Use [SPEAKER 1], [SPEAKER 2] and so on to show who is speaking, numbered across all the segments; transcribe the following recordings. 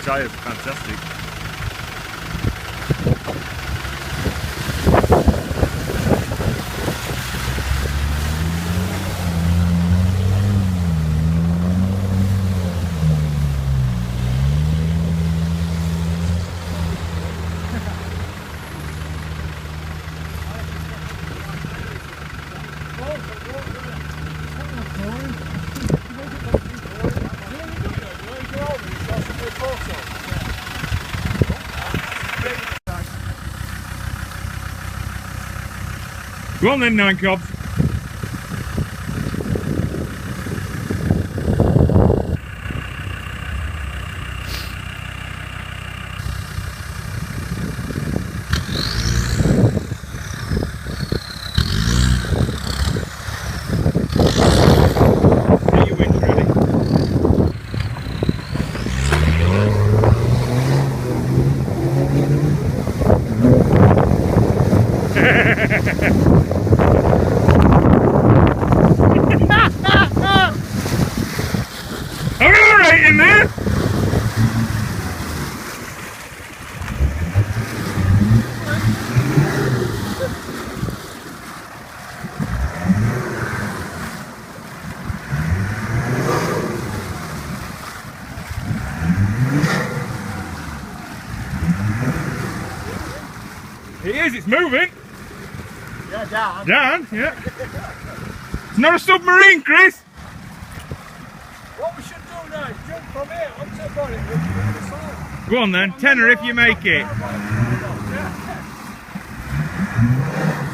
[SPEAKER 1] tyres are fantastic. Go on then, Nine Cobs. Get your winch ready. Are we alright in there? It is, it's moving.
[SPEAKER 2] Yeah, down.
[SPEAKER 1] Down, yeah. It's not a submarine, Chris.
[SPEAKER 2] What we should do now is jump from here onto the bonnet and jump to the side.
[SPEAKER 1] Go on then, tenner if you make it.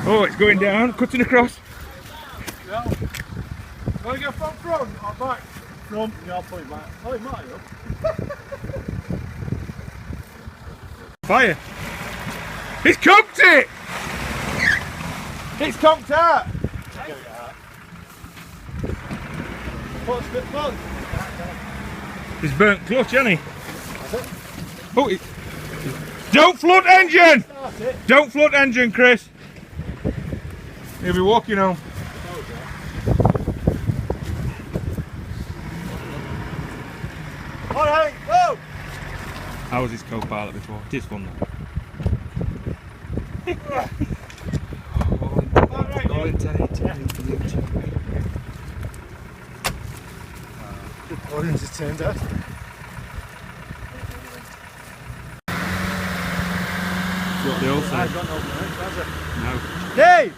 [SPEAKER 1] Oh, it's going down, cutting across.
[SPEAKER 2] Yeah. Want to go front or back? Front, yeah, I'll put it back. Oh, it might up.
[SPEAKER 1] Fire. It's cocked it! It's cocked out!
[SPEAKER 2] Get it out. What's the fun?
[SPEAKER 1] He's burnt clutch, hasn't he? Oh, don't flood engine!
[SPEAKER 2] Start it.
[SPEAKER 1] Don't flood engine, Chris. He'll be walking home.
[SPEAKER 2] Alright, go!
[SPEAKER 1] I was his co-pilot before. It is fun though.
[SPEAKER 2] All in 10, audience is turned out.
[SPEAKER 1] That's what they all say.
[SPEAKER 2] I've got no minutes, has it?
[SPEAKER 1] No.
[SPEAKER 2] Dave!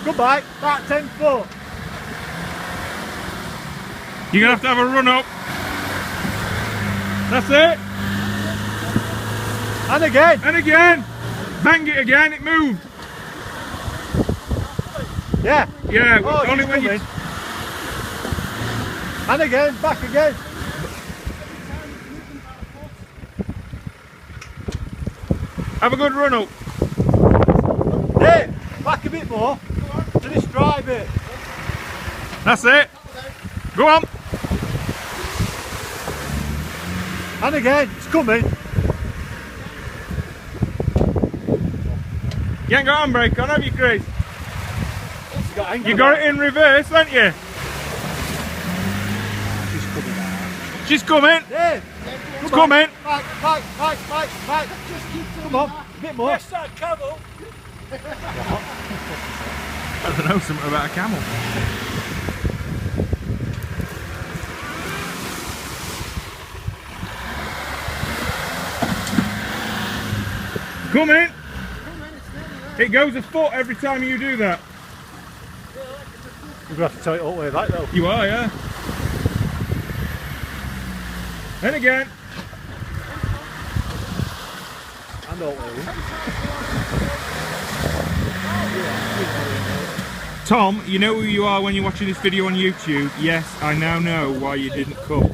[SPEAKER 2] Goodbye, back 10 foot.
[SPEAKER 1] You're going to have a run up. That's it.
[SPEAKER 2] And again.
[SPEAKER 1] And again. Bang it again, it moved.
[SPEAKER 2] Yeah.
[SPEAKER 1] Yeah,
[SPEAKER 2] Oh,
[SPEAKER 1] only when you...
[SPEAKER 2] And again, back again.
[SPEAKER 1] Have a good run up.
[SPEAKER 2] Dave, back a bit more to this dry bit.
[SPEAKER 1] That's it. Go on.
[SPEAKER 2] And again, it's coming.
[SPEAKER 1] You ain't got handbrake on, have you, Chris?
[SPEAKER 2] You
[SPEAKER 1] You got it in reverse, haven't you?
[SPEAKER 2] She's coming out.
[SPEAKER 1] She's coming.
[SPEAKER 2] Dave,
[SPEAKER 1] It's coming.
[SPEAKER 2] Back. Just keep come on, a bit more. Yes, that camel.
[SPEAKER 1] I don't know, something about a camel. Coming. It goes a foot every time you do that.
[SPEAKER 2] We're going to have to tell it all the way back though.
[SPEAKER 1] You are, yeah. And again.
[SPEAKER 2] And all the way.
[SPEAKER 1] Tom, you know who you are when you're watching this video on YouTube? Yes, I now know why you didn't come.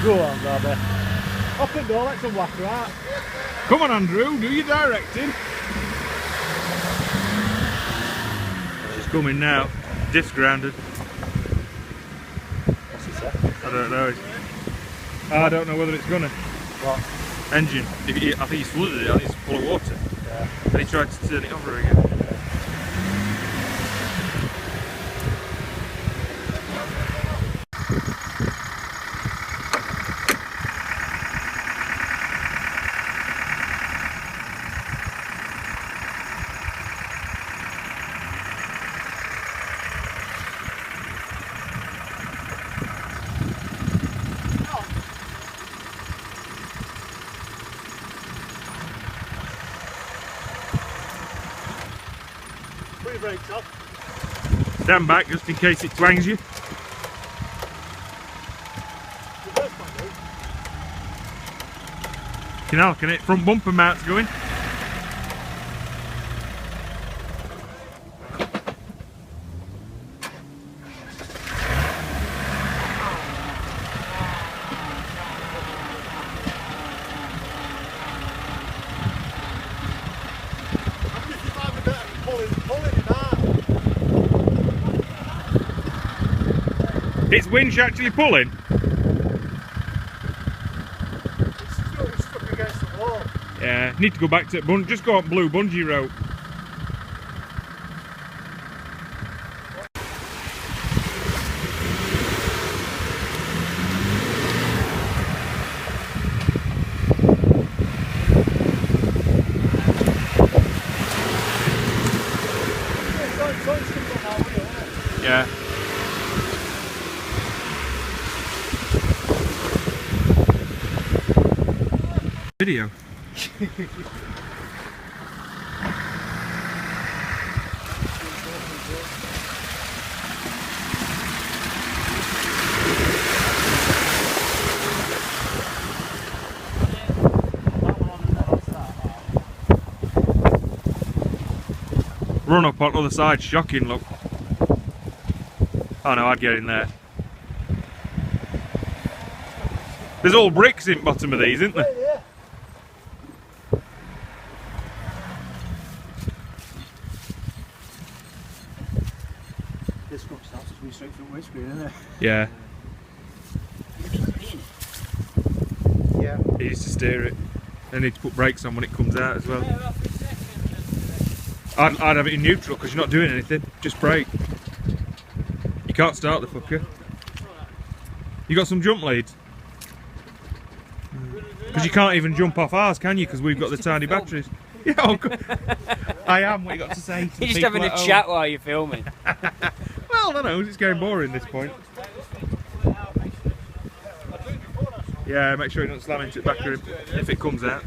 [SPEAKER 2] Go on, brother. Up and go, let some whack her out.
[SPEAKER 1] Come on, Andrew, do your directing. She's coming now. Diff's grounded.
[SPEAKER 2] What's he say?
[SPEAKER 1] I don't know. I don't know whether it's gonna.
[SPEAKER 2] What?
[SPEAKER 1] Engine. I think he's flooded it. I think it's full of water.
[SPEAKER 2] Yeah.
[SPEAKER 1] And he tried to turn it over again.
[SPEAKER 2] your brakes off.
[SPEAKER 1] Stand back just in case it twangs you. Can it? Front bumper mount's going. Is winch actually pulling?
[SPEAKER 2] It's stuck against the wall.
[SPEAKER 1] Yeah, need to go back to just go on blue bungee rope. Yeah. Video. Run up on the other side, shocking look. Oh no, I'd get in there. There's all bricks in the bottom of these, isn't there?
[SPEAKER 2] Yeah. This front starts to be straight front windscreen, isn't it?
[SPEAKER 1] Yeah.
[SPEAKER 2] Yeah.
[SPEAKER 1] He needs to steer it. They need to put brakes on when it comes out as well. I'd have it in neutral because you're not doing anything, just brake. You can't start the fucker. You got some jump leads? Because you can't even jump off ours, can you? Because we've got the tiny batteries. Yeah, I am. What you got to say? To
[SPEAKER 3] You're just having a chat while you're filming.
[SPEAKER 1] Well, I know, it's getting boring at this point. Yeah, make sure you don't slam into the back of him if it comes out.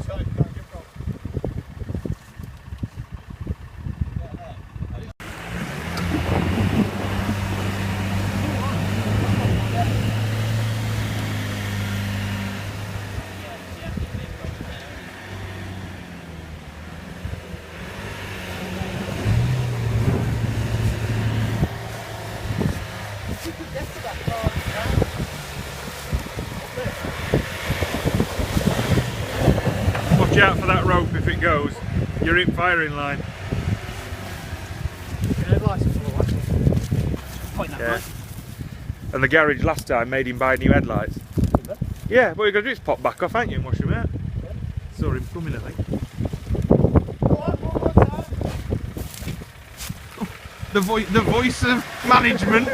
[SPEAKER 1] Watch out for that rope if it goes. You're in firing line. Yeah. And the garage last time made him buy new headlights. Yeah, what you got to do is pop back off, ain't you, and wash them out. Saw him coming, I think. The voice of management.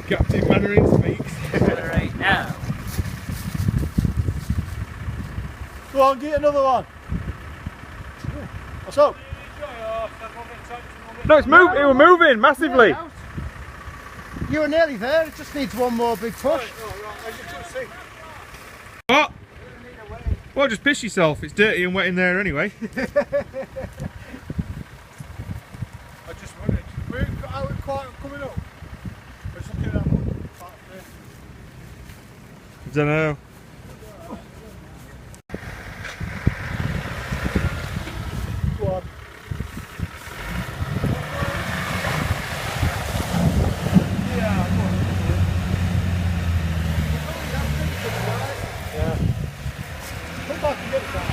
[SPEAKER 1] Captain Mannering speaks.
[SPEAKER 3] Right now.
[SPEAKER 2] Go on, get another one. What's up?
[SPEAKER 1] No, it's moving. It was moving massively.
[SPEAKER 2] You were nearly there. It just needs one more big push.
[SPEAKER 1] What? Well, just piss yourself. It's dirty and wet in there anyway.
[SPEAKER 2] I just wondered. Are we quite coming up? We're just looking at that one.
[SPEAKER 1] I don't know.
[SPEAKER 2] Go on. Yeah. Come back and get it down.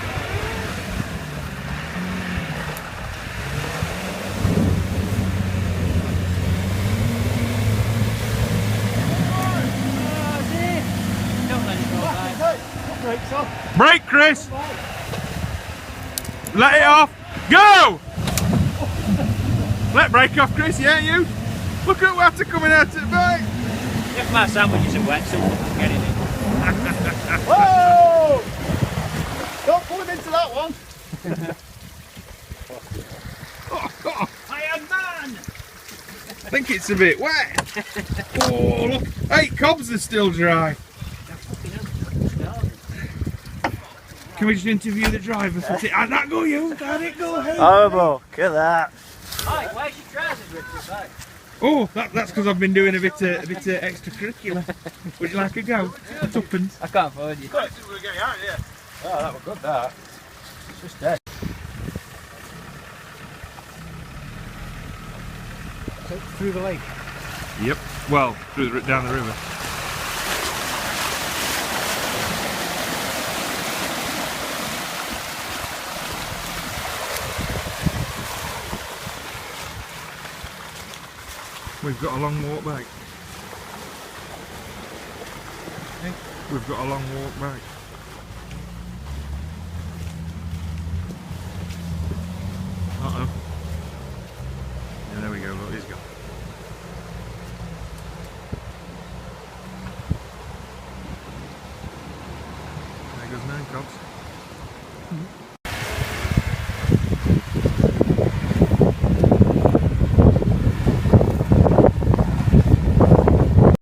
[SPEAKER 1] Brake, Chris! Let it off! Go! Let brake off, Chris, yeah, you? Look at water coming out of the bike!
[SPEAKER 3] If my sandwiches are wet, so I'm getting it.
[SPEAKER 2] Whoa! Don't pull him into that one!
[SPEAKER 3] Iron Man!
[SPEAKER 1] I think it's a bit wet. Oh, look. Hey, cobs are still dry. Can we just interview the driver for how'd that go, you? How'd it go? Hey?
[SPEAKER 2] Horrible, look at that.
[SPEAKER 3] Mike, where's your trousers ripped up, mate?
[SPEAKER 1] Oh, that's because I've been doing a bit of extracurricular. Would you like a go? Tuppence.
[SPEAKER 3] I can't find you.
[SPEAKER 2] Oh, that was good, that.
[SPEAKER 3] It's just dead.
[SPEAKER 2] Through the lake.
[SPEAKER 1] Yep. Well, down the river. We've got a long walk back. We've got a long walk back. Uh-oh. Yeah, there we go, look, he's gone. There goes 9 cobs.